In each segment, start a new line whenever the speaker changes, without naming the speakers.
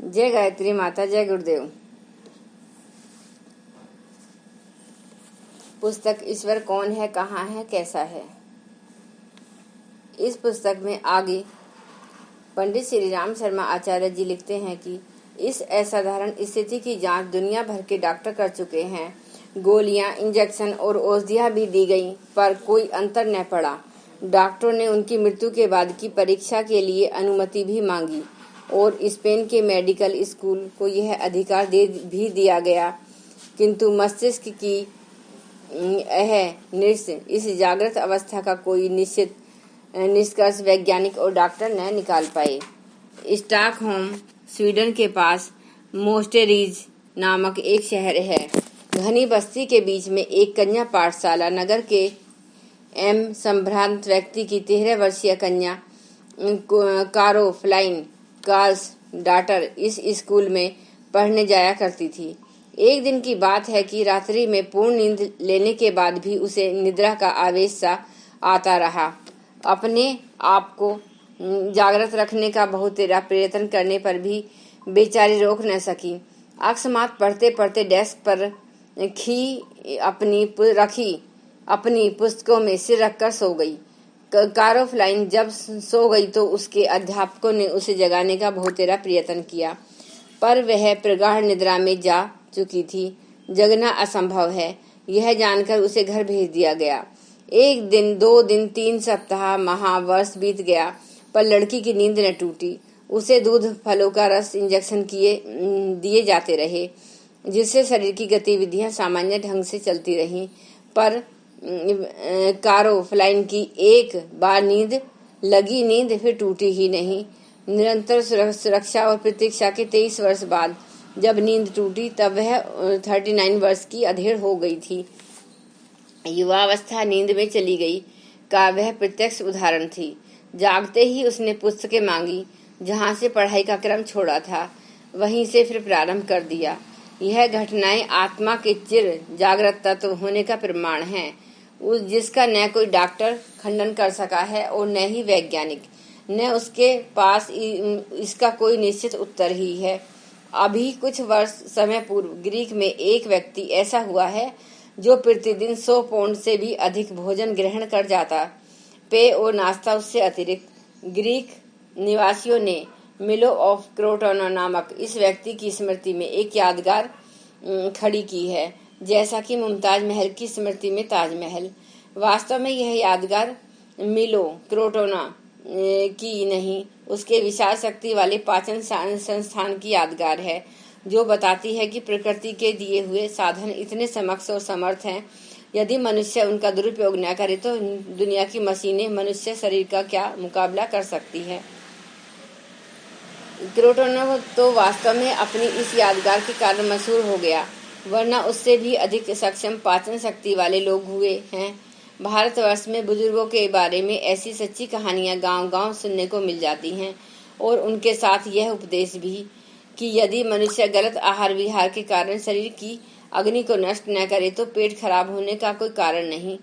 जय गायत्री माता, जय गुरुदेव। पुस्तक ईश्वर कौन है, कहाँ है, कैसा है। इस पुस्तक में आगे पंडित श्री राम शर्मा आचार्य जी लिखते हैं कि इस असाधारण स्थिति की जांच दुनिया भर के डॉक्टर कर चुके हैं। गोलियां, इंजेक्शन और औषधियां भी दी गई, पर कोई अंतर न पड़ा। डॉक्टरों ने उनकी मृत्यु के बाद की परीक्षा के लिए अनुमति भी मांगी और स्पेन के मेडिकल स्कूल को यह अधिकार दे भी दिया गया, किंतु मस्तिष्क की इस जागृत अवस्था का कोई निश्चित निष्कर्ष वैज्ञानिक और डॉक्टर न निकाल पाए। स्टॉकहोम, स्वीडन के पास मोस्टेरीज नामक एक शहर है। घनी बस्ती के बीच में एक कन्या पाठशाला। नगर के संभ्रांत व्यक्ति की 13 वर्षीय कन्या कारोलाइन कार्ल्स डॉटर इस स्कूल में पढ़ने जाया करती थी। एक दिन की बात है कि रात्रि में पूर्ण नींद लेने के बाद भी उसे निद्रा का आवेश सा आता रहा। अपने आप को जागृत रखने का बहुत तेरा प्रयत्न करने पर भी बेचारी रोक न सकी। अकस्मात पढ़ते पढ़ते डेस्क पर अपनी पुस्तकों में सिर रखकर सो गई। कारोलाइन जब सो गई तो उसके अध्यापकों ने उसे जगाने का बहुत तेरा प्रयत्न किया, पर वह प्रगाढ़ निद्रा में जा चुकी थी। जगना असंभव है, यह जानकर उसे घर भेज दिया गया। 1 दिन, 2 दिन, 3 सप्ताह, माह, वर्ष बीत गया, पर लड़की की नींद न टूटी। उसे दूध, फलों का रस, इंजेक्शन दिए जाते रहे, जिससे शरीर की गतिविधियां सामान्य ढंग से चलती रहीं, पर कारोलाइन की एक बार नींद फिर टूटी ही नहीं। निरंतर सुरक्षा और प्रतीक्षा के 23 वर्ष बाद जब नींद टूटी, तब वह 39 वर्ष की अधेड़ हो गई थी। युवावस्था नींद में चली गई का वह प्रत्यक्ष उदाहरण थी। जागते ही उसने पुस्तकें मांगी। जहाँ से पढ़ाई का क्रम छोड़ा था, वहीं से फिर प्रारंभ कर दिया। यह घटनाएं आत्मा के चिर जागृत तत्व होने का प्रमाण है, जिसका न कोई डॉक्टर खंडन कर सका है और न ही वैज्ञानिक। न उसके पास इसका कोई निश्चित उत्तर ही है। अभी कुछ वर्ष समय पूर्व ग्रीक में एक व्यक्ति ऐसा हुआ है जो प्रतिदिन 100 पाउंड से भी अधिक भोजन ग्रहण कर जाता। पेय और नाश्ता उससे अतिरिक्त। ग्रीक निवासियों ने मिलो ऑफ क्रोटोना नामक इस व्यक्ति की स्मृति में एक यादगार खड़ी की है, जैसा कि मुमताज महल की स्मृति में ताजमहल। वास्तव में यह यादगार मिलो क्रोटोना की नहीं, उसके विशाल शक्ति वाले पाचन संस्थान की यादगार है, जो बताती है कि प्रकृति के दिए हुए साधन इतने समक्ष और समर्थ हैं। यदि मनुष्य उनका दुरुपयोग न करे तो दुनिया की मशीनें मनुष्य शरीर का क्या मुकाबला कर सकती है। क्रोटोना तो वास्तव में अपनी इस यादगार के कारण मशहूर हो गया, वरना उससे भी अधिक सक्षम पाचन शक्ति वाले लोग हुए हैं। भारतवर्ष में बुजुर्गों के बारे में ऐसी सच्ची कहानियां गांव-गांव सुनने को मिल जाती हैं, और उनके साथ यह उपदेश भी कि यदि मनुष्य गलत आहार विहार के कारण शरीर की अग्नि को नष्ट न करे तो पेट खराब होने का कोई कारण नहीं।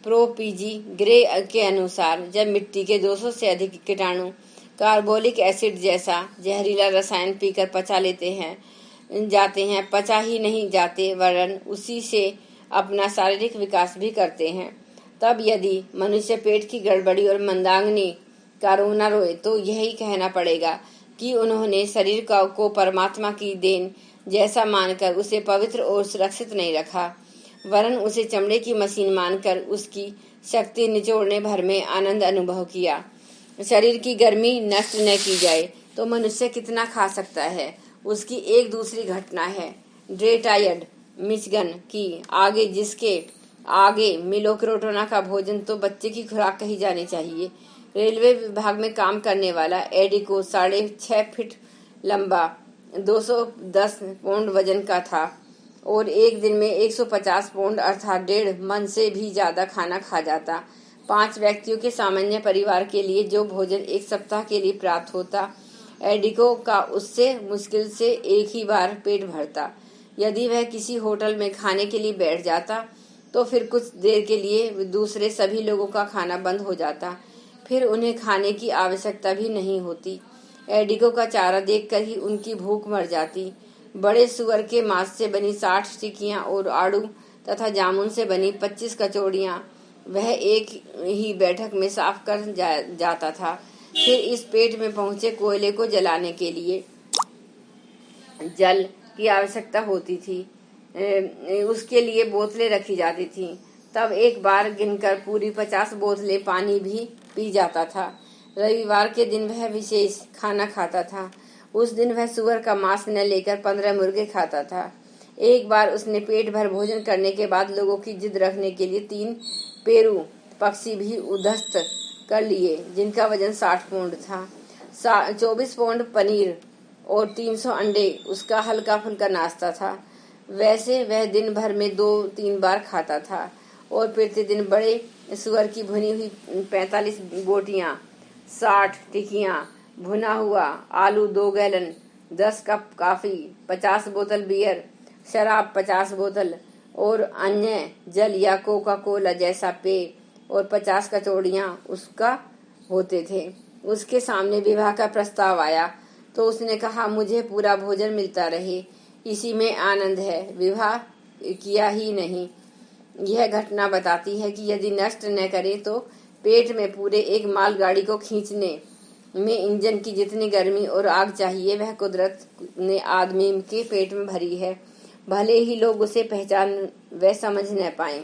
प्रो पीजी ग्रे के अनुसार जब मिट्टी के 200 से अधिक कीटाणु कार्बोलिक एसिड जैसा जहरीला रसायन पीकर पचा ही नहीं जाते, वरन उसी से अपना शारीरिक विकास भी करते हैं, तब यदि मनुष्य पेट की गड़बड़ी और मंदाग्नि का रोना रोए तो यही कहना पड़ेगा कि उन्होंने शरीर को परमात्मा की देन जैसा मानकर उसे पवित्र और सुरक्षित नहीं रखा, वरन उसे चमड़े की मशीन मानकर उसकी शक्ति निचोड़ने भर में आनंद अनुभव किया। शरीर की गर्मी नष्ट न की जाए तो मनुष्य कितना खा सकता है, उसकी एक दूसरी घटना है। डेट्रॉयट, मिशिगन की जिसके आगे मिलो क्रोटोना का भोजन तो बच्चे की खुराक कही जानी चाहिए। रेलवे विभाग में काम करने वाला एडी को 6.5 फीट लंबा, 210 पाउंड वजन का था और एक दिन में 150 पाउंड अर्थात 1.5 मन से भी ज्यादा खाना खा जाता। 5 व्यक्तियों के सामान्य परिवार के लिए जो भोजन एक सप्ताह के लिए प्राप्त होता, एडिको का उससे मुश्किल से एक ही बार पेट भरता। यदि वह किसी होटल में खाने के लिए बैठ जाता तो फिर कुछ देर के लिए दूसरे सभी लोगों का खाना बंद हो जाता, फिर उन्हें खाने की आवश्यकता भी नहीं होती। एडिको का चारा देखकर ही उनकी भूख मर जाती। बड़े सुअर के मांस से बनी 60 टिक्कियां और आड़ू तथा जामुन से बनी 25 कचौड़ियां वह एक ही बैठक में साफ कर जाता था। फिर इस पेट में पहुंचे कोयले को जलाने के लिए जल की आवश्यकता होती थी। उसके लिए बोतलें रखी जाती थीं। तब एक बार गिनकर पूरी 50 बोतलें पानी भी पी जाता था। रविवार के दिन वह विशेष खाना खाता था। उस दिन वह सुअर का मांस न लेकर 15 मुर्गे खाता था। एक बार उसने पेट भर भोजन करने के बाद लोगों की जिद रखने के लिए 3 पेरू पक्षी भी उधस्त कर लिए, जिनका वजन 60 पौंड था। 24 पौंड पनीर और 300 अंडे उसका हल्का फुल्का नाश्ता था। वैसे वह दिन भर में 2-3 बार खाता था और प्रतिदिन बड़े सुअर की भुनी हुई 45 बोटियां, 60 टिक्कियां, भुना हुआ आलू 2 गैलन, 10 कप कॉफी, 50 बोतल बियर, शराब 50 बोतल और अन्य जल या कोका कोला जैसा पेय और 50 कचौड़ियां उसका होते थे। उसके सामने विवाह का प्रस्ताव आया तो उसने कहा, मुझे पूरा भोजन मिलता रहे, इसी में आनंद है, विवाह किया ही नहीं। यह घटना बताती है कि यदि नष्ट न करे तो पेट में पूरे एक मालगाड़ी को खींचने में इंजन की जितनी गर्मी और आग चाहिए वह कुदरत ने आदमी के पेट में भरी है, भले ही लोग उसे पहचान व समझ न पाए।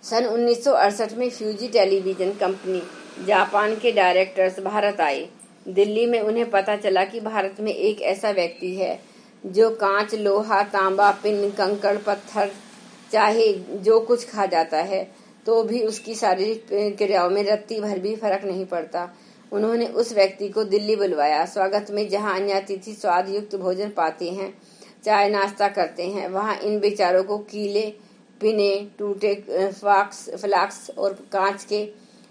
सन 1968 में फ्यूजी टेलीविजन कंपनी जापान के डायरेक्टर्स भारत आए। दिल्ली में उन्हें पता चला कि भारत में एक ऐसा व्यक्ति है जो कांच, लोहा, तांबा, पिन, कंकड़, पत्थर चाहे जो कुछ खा जाता है तो भी उसकी शारीरिक क्रियाओं में रत्ती भर भी फर्क नहीं पड़ता। उन्होंने उस व्यक्ति को दिल्ली बुलवाया। स्वागत में जहाँ अन्य अतिथि स्वाद युक्त भोजन पाते हैं, चाय नाश्ता करते हैं, वहाँ इन बेचारों को कीले, पिने, टूटे फ्लास्क और कांच के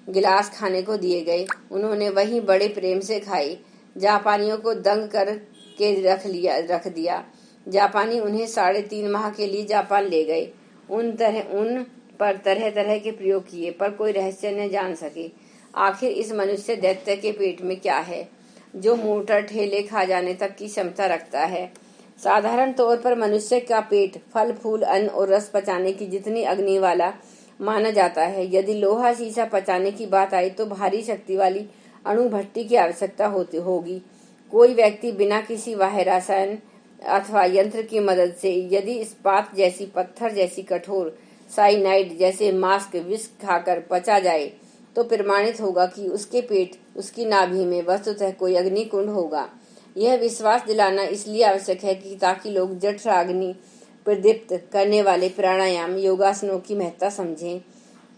गिलास खाने को दिए गए। उन्होंने वही बड़े प्रेम से खाई। जापानियों को दंग कर के रख दिया। जापानी उन्हें 3.5 माह के लिए जापान ले गए। उन पर तरह तरह के प्रयोग किए, पर कोई रहस्य न जान सके। आखिर इस मनुष्य दैत्य के पेट में क्या है जो मोटर ठेले खा जाने तक की क्षमता रखता है। साधारण तौर पर मनुष्य का पेट फल, फूल, अन्न और रस पचाने की जितनी अग्नि वाला माना जाता है, यदि लोहा शीशा पचाने की बात आई तो भारी शक्ति वाली अणु भट्टी की आवश्यकता होगी। कोई व्यक्ति बिना किसी बाह्य रसायन अथवा यंत्र की मदद से यदि इस्पात जैसी, पत्थर जैसी कठोर, साइनाइड जैसे मास्क, विष खाकर पचा जाए तो प्रमाणित होगा कि उसके पेट, उसकी नाभि में वस्तुतः कोई अग्नि कुंड होगा। यह विश्वास दिलाना इसलिए आवश्यक है कि ताकि लोग जठराग्नि प्रदीप्त करने वाले प्राणायाम, योगासनों की महत्ता समझें,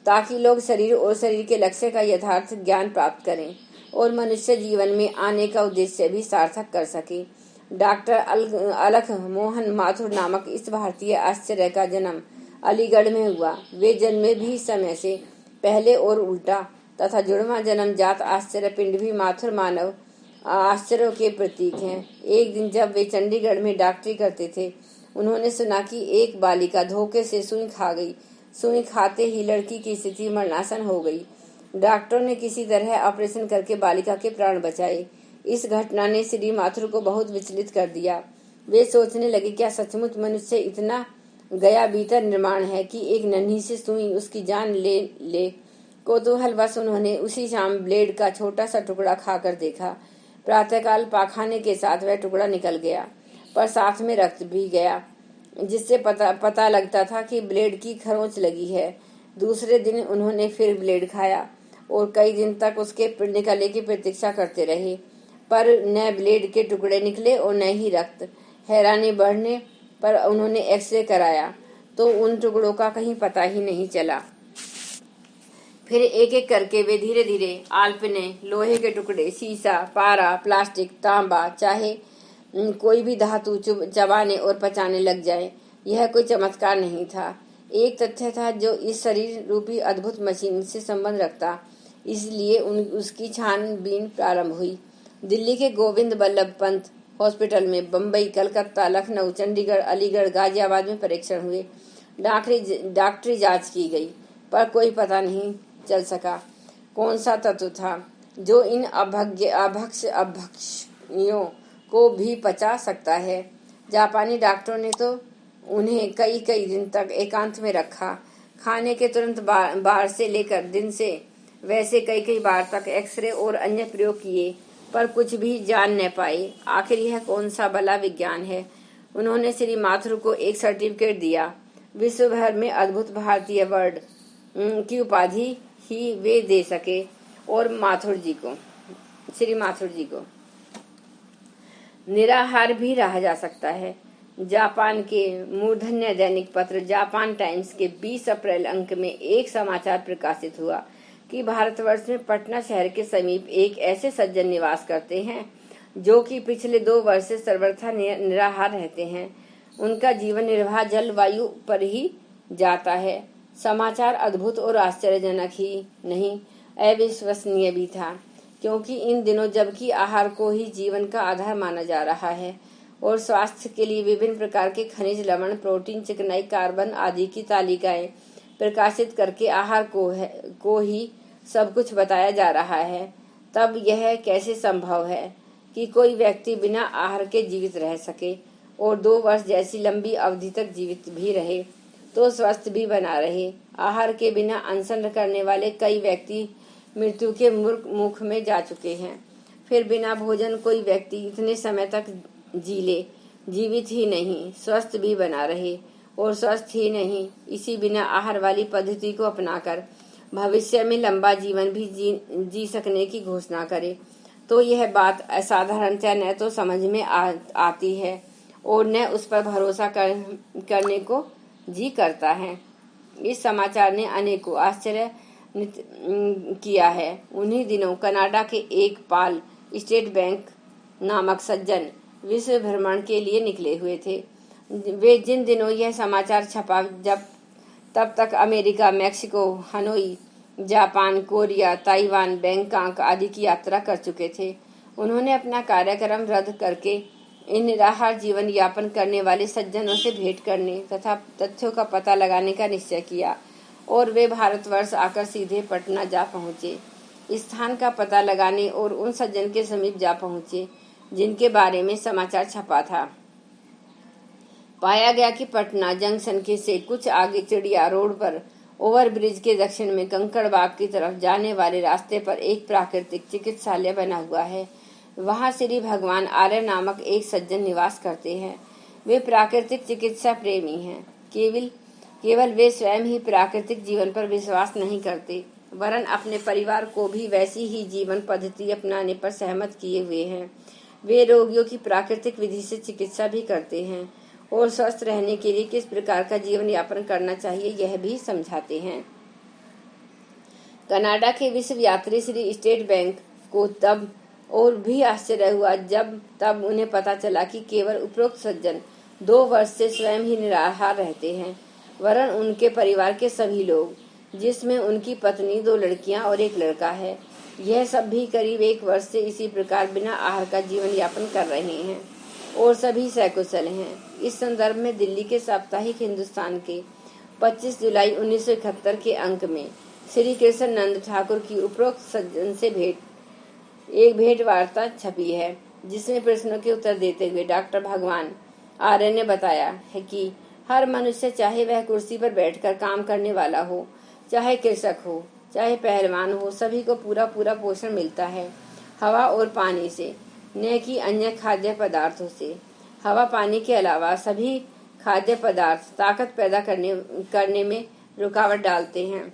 ताकि लोग शरीर और शरीर के लक्ष्य का यथार्थ ज्ञान प्राप्त करें और मनुष्य जीवन में आने का उद्देश्य भी सार्थक कर सके। डॉक्टर अलख मोहन माथुर नामक इस भारतीय आश्चर्य का जन्म अलीगढ़ में हुआ। वे जन्मे भी समय से पहले और उल्टा तथा जुड़वा जन्मजात आश्चर्य पिंड भी माथुर मानव आश्चर्यों के प्रतीक हैं। एक दिन जब वे चंडीगढ़ में डॉक्टरी करते थे, उन्होंने सुना कि एक बालिका धोखे से सुई खा गई। सुई खाते ही लड़की की स्थिति मरणासन हो गई। डॉक्टरों ने किसी तरह ऑपरेशन करके बालिका के प्राण बचाए। इस घटना ने श्री माथुर को बहुत विचलित कर दिया। वे सोचने लगे, क्या सचमुच मनुष्य इतना गया भीतर निर्माण है कि एक नन्ही सी सुई उसकी जान ले। कौतूहलवश उन्होंने उसी शाम ब्लेड का छोटा सा टुकड़ा खाकर देखा। प्रातःकाल पाखाने के साथ वह टुकड़ा निकल गया, पर साथ में रक्त भी गया, जिससे पता लगता था कि ब्लेड की खरोंच लगी है। दूसरे दिन उन्होंने फिर ब्लेड खाया और कई दिन तक उसके निकलने की प्रतीक्षा करते रहे, पर न ब्लेड के टुकड़े निकले और न ही रक्त। हैरानी बढ़ने पर उन्होंने एक्सरे कराया तो उन टुकड़ों का कहीं पता ही नहीं चला। फिर एक एक करके वे धीरे धीरे आलपने, लोहे के टुकड़े, शीशा, पारा, प्लास्टिक, तांबा, चाहे कोई भी धातु चबाने और पचाने लग जाए। यह कोई चमत्कार नहीं था, एक तथ्य था जो इस शरीर रूपी अद्भुत मशीन से संबंध रखता। इसलिए उसकी छानबीन प्रारंभ हुई। दिल्ली के गोविंद बल्लभ पंत हॉस्पिटल में, बम्बई, कलकत्ता, लखनऊ, चंडीगढ़, अलीगढ़, गाजियाबाद में परीक्षण हुए। डॉक्टरी जांच की गई, पर कोई पता नहीं चल सका कौन सा तत्व था। जो इन अभक्ष्यों को भी पचा सकता है। जापानी डॉक्टरों ने तो उन्हें कई कई दिन तक एकांत में रखा। खाने के तुरंत बार से लेकर दिन से वैसे कई कई बार तक एक्सरे और अन्य प्रयोग किए, पर कुछ भी जान न पाए। आखिर यह कौन सा भला विज्ञान है। उन्होंने श्री माथुर को एक सर्टिफिकेट दिया। विश्व भर में अद्भुत भारतीय वर्ड की उपाधि ही वे दे सके। और श्री माथुर जी को निराहार भी रहा जा सकता है। जापान के मूर्धन्य दैनिक पत्र जापान टाइम्स के 20 अप्रैल अंक में एक समाचार प्रकाशित हुआ कि भारतवर्ष में पटना शहर के समीप एक ऐसे सज्जन निवास करते हैं जो कि पिछले 2 वर्ष से सर्वथा निराहार रहते हैं। उनका जीवन निर्वाह जलवायु पर ही जाता है। समाचार अद्भुत और आश्चर्यजनक ही नहीं, अविश्वसनीय भी था, क्योंकि इन दिनों जबकि आहार को ही जीवन का आधार माना जा रहा है और स्वास्थ्य के लिए विभिन्न प्रकार के खनिज, लवण, प्रोटीन, चिकनाई, कार्बन आदि की तालिकाएं प्रकाशित करके आहार को ही सब कुछ बताया जा रहा है, तब यह कैसे संभव है कि कोई व्यक्ति बिना आहार के जीवित रह सके और 2 वर्ष जैसी लंबी अवधि तक जीवित भी रहे तो स्वस्थ भी बना रहे। आहार के बिना अनशन करने वाले कई व्यक्ति मृत्यु के मुख में जा चुके हैं। फिर बिना भोजन कोई व्यक्ति इतने समय तक जी ले, जीवित ही नहीं स्वस्थ भी बना रहे, और स्वस्थ ही नहीं इसी बिना आहार वाली पद्धति को अपनाकर भविष्य में लंबा जीवन भी जी सकने की घोषणा करे, तो यह बात असाधारणतया न तो समझ में आती है और न उस पर भरोसा करने को जी करता है। इस समाचार ने अनेकों आश्चर्य किया है। उन्हीं दिनों कनाडा के एक पाल स्टेट बैंक नामक सज्जन विश्व भ्रमण के लिए निकले हुए थे। वे जिन दिनों यह समाचार छपा तब तक America, Mexico, Hanoi, Japan, Korea, Taiwan, Bangkok आदि की यात्रा कर चुके थे। उन्होंने अपना कार्यक्रम रद्द करके इन निराहार जीवन यापन करने वाले सज्जनों से भेंट करने तथा तथ्यों का पता लगाने का निश्चय किया और वे भारतवर्ष आकर सीधे पटना जा पहुँचे। स्थान का पता लगाने और उन सज्जन के समीप जा पहुँचे जिनके बारे में समाचार छपा था। पाया गया कि पटना जंक्शन के से कुछ आगे चिड़िया रोड पर ओवरब्रिज के दक्षिण में कंकड़बाग की तरफ जाने वाले रास्ते पर एक प्राकृतिक चिकित्सालय बना हुआ है। वहां श्री भगवान आर्य नामक एक सज्जन निवास करते हैं। वे प्राकृतिक चिकित्सा प्रेमी हैं। केवल वे स्वयं ही प्राकृतिक जीवन पर विश्वास नहीं करते, वरन अपने परिवार को भी वैसी ही जीवन पद्धति अपनाने पर सहमत किए हुए हैं। वे रोगियों की प्राकृतिक विधि से चिकित्सा भी करते हैं और स्वस्थ रहने के लिए किस प्रकार का जीवन यापन करना चाहिए यह भी समझाते हैं। कनाडा के विश्व यात्री श्री स्टेट बैंक को तब और भी आश्चर्य हुआ तब उन्हें पता चला कि केवल उपरोक्त सज्जन 2 वर्ष से स्वयं ही निराहार रहते हैं, वरन उनके परिवार के सभी लोग, जिसमें उनकी पत्नी, 2 लड़कियां और 1 लड़का है, यह सब भी करीब 1 वर्ष से इसी प्रकार बिना आहार का जीवन यापन कर रहे हैं और सभी सकुशल हैं। इस संदर्भ में दिल्ली के साप्ताहिक हिंदुस्तान के 25 जुलाई 1971 के अंक में श्री कृष्ण नंद ठाकुर की उपरोक्त सज्जन से एक भेंट वार्ता छपी है, जिसमें प्रश्नों के उत्तर देते हुए डॉक्टर भगवान आर्य ने बताया है कि हर मनुष्य, चाहे वह कुर्सी पर बैठकर काम करने वाला हो, चाहे कृषक हो, चाहे पहलवान हो, सभी को पूरा पोषण मिलता है हवा और पानी से, न कि अन्य खाद्य पदार्थों से। हवा पानी के अलावा सभी खाद्य पदार्थ ताकत पैदा करने में रुकावट डालते हैं,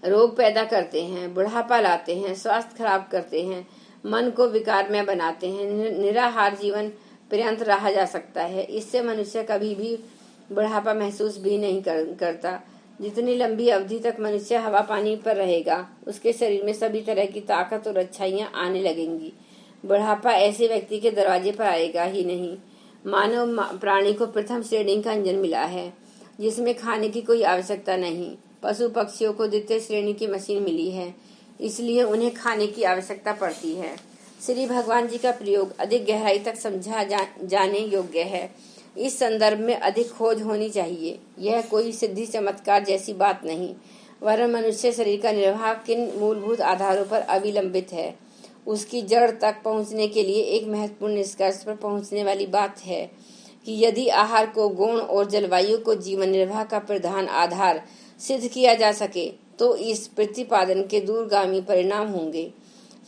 रोग पैदा करते हैं, बुढ़ापा लाते हैं, स्वास्थ्य खराब करते हैं, मन को विकारमय बनाते हैं। निराहार जीवन पर्यंत रहा जा सकता है। इससे मनुष्य कभी भी बुढ़ापा महसूस भी नहीं करता। जितनी लंबी अवधि तक मनुष्य हवा पानी पर रहेगा, उसके शरीर में सभी तरह की ताकत और अच्छाइयाँ आने लगेंगी। बुढ़ापा ऐसे व्यक्ति के दरवाजे पर आएगा ही नहीं। मानव प्राणी को प्रथम श्रेणी का इंजन मिला है, जिसमें खाने की कोई आवश्यकता नहीं। पशु पक्षियों को द्वितीय श्रेणी की मशीन मिली है, इसलिए उन्हें खाने की आवश्यकता पड़ती है। श्री भगवान जी का प्रयोग अधिक गहराई तक समझा जाने योग्य है। इस संदर्भ में अधिक खोज होनी चाहिए। यह कोई सिद्धि चमत्कार जैसी बात नहीं, वरन मनुष्य शरीर का निर्वाह किन मूलभूत आधारों पर अविलंबित है, उसकी जड़ तक पहुंचने के लिए एक महत्वपूर्ण निष्कर्ष पर पहुंचने वाली बात है कि यदि आहार को गुण और जलवायु को जीवन निर्वाह का प्रधान आधार सिद्ध किया जा सके तो इस प्रतिपादन के दूरगामी परिणाम होंगे।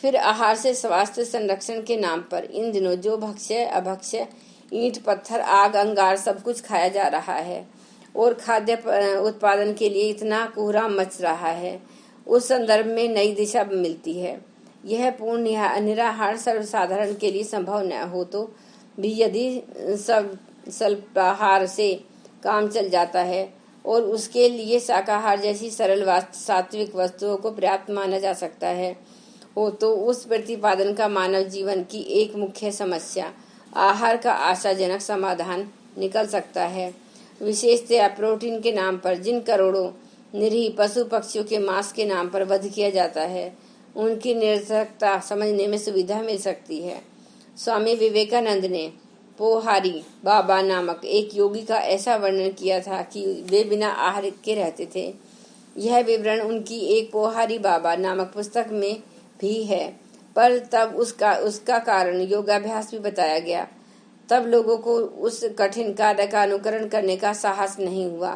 फिर आहार से स्वास्थ्य संरक्षण के नाम पर इन दिनों जो भक्ष्य अभक्ष्य ईंट पत्थर आग अंगार सब कुछ खाया जा रहा है और खाद्य उत्पादन के लिए इतना कोहराम मच रहा है, उस संदर्भ में नई दिशा मिलती है। यह पूर्ण निराहार सर्वसाधारण के लिए संभव न हो तो भी यदि स्वल्पाहार से काम चल जाता है और उसके लिए शाकाहार जैसी सरल सात्विक वस्तुओं को पर्याप्त माना जा सकता है हो तो उस प्रतिपादन का मानव जीवन की एक मुख्य समस्या आहार का आशाजनक समाधान निकल सकता है। विशेषतया प्रोटीन के नाम पर जिन करोड़ों निरीह पशु पक्षियों के मांस के नाम पर वध किया जाता है, उनकी निरर्थकता समझने में सुविधा मिल सकती है। स्वामी विवेकानंद ने पोहारी बाबा नामक एक योगी का ऐसा वर्णन किया था कि वे बिना आहार के रहते थे। यह विवरण उनकी एक पोहारी बाबा नामक पुस्तक में भी है, पर तब उसका कारण योगाभ्यास भी बताया गया। तब लोगों को उस कठिन कार्य का अनुकरण करने का साहस नहीं हुआ,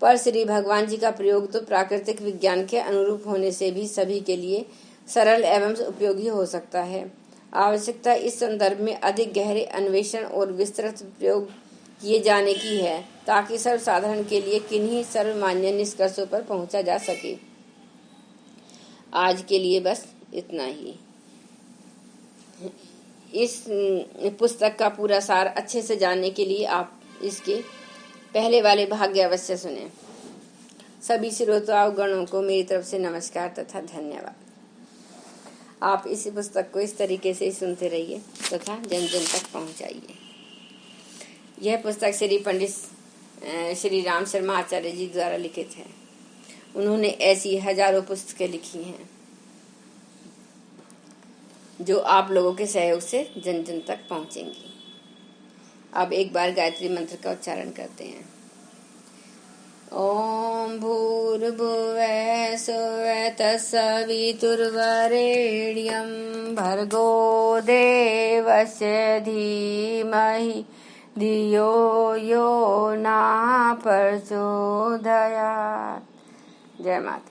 पर श्री भगवान जी का प्रयोग तो प्राकृतिक विज्ञान के अनुरूप होने से भी सभी के लिए सरल एवं उपयोगी हो सकता है। आवश्यकता इस संदर्भ में अधिक गहरे अन्वेषण और विस्तृत प्रयोग किए जाने की है ताकि सर्वसाधारण के लिए किन्हीं सर्वमान्य निष्कर्षों पर पहुंचा जा सके। आज के लिए बस इतना ही। इस पुस्तक का पूरा सार अच्छे से जानने के लिए आप इसके पहले वाले भाग अवश्य सुने। सभी श्रोतागणों को मेरी तरफ से नमस्कार तथा धन्यवाद। आप इस पुस्तक को इस तरीके से सुनते रहिए तथा जन जन तक पहुंचाइए। यह पुस्तक श्री पंडित श्री राम शर्मा आचार्य जी द्वारा लिखित है। उन्होंने ऐसी हजारों पुस्तकें लिखी हैं जो आप लोगों के सहयोग से जन जन तक पहुंचेंगी। अब एक बार गायत्री मंत्र का उच्चारण करते हैं। ओम भूर्भुवः स्वः तत्सवितुर्वरेण्यं भर्गो देवस्य धीमहि धियो यो न प्रचोदयात्। जय माता।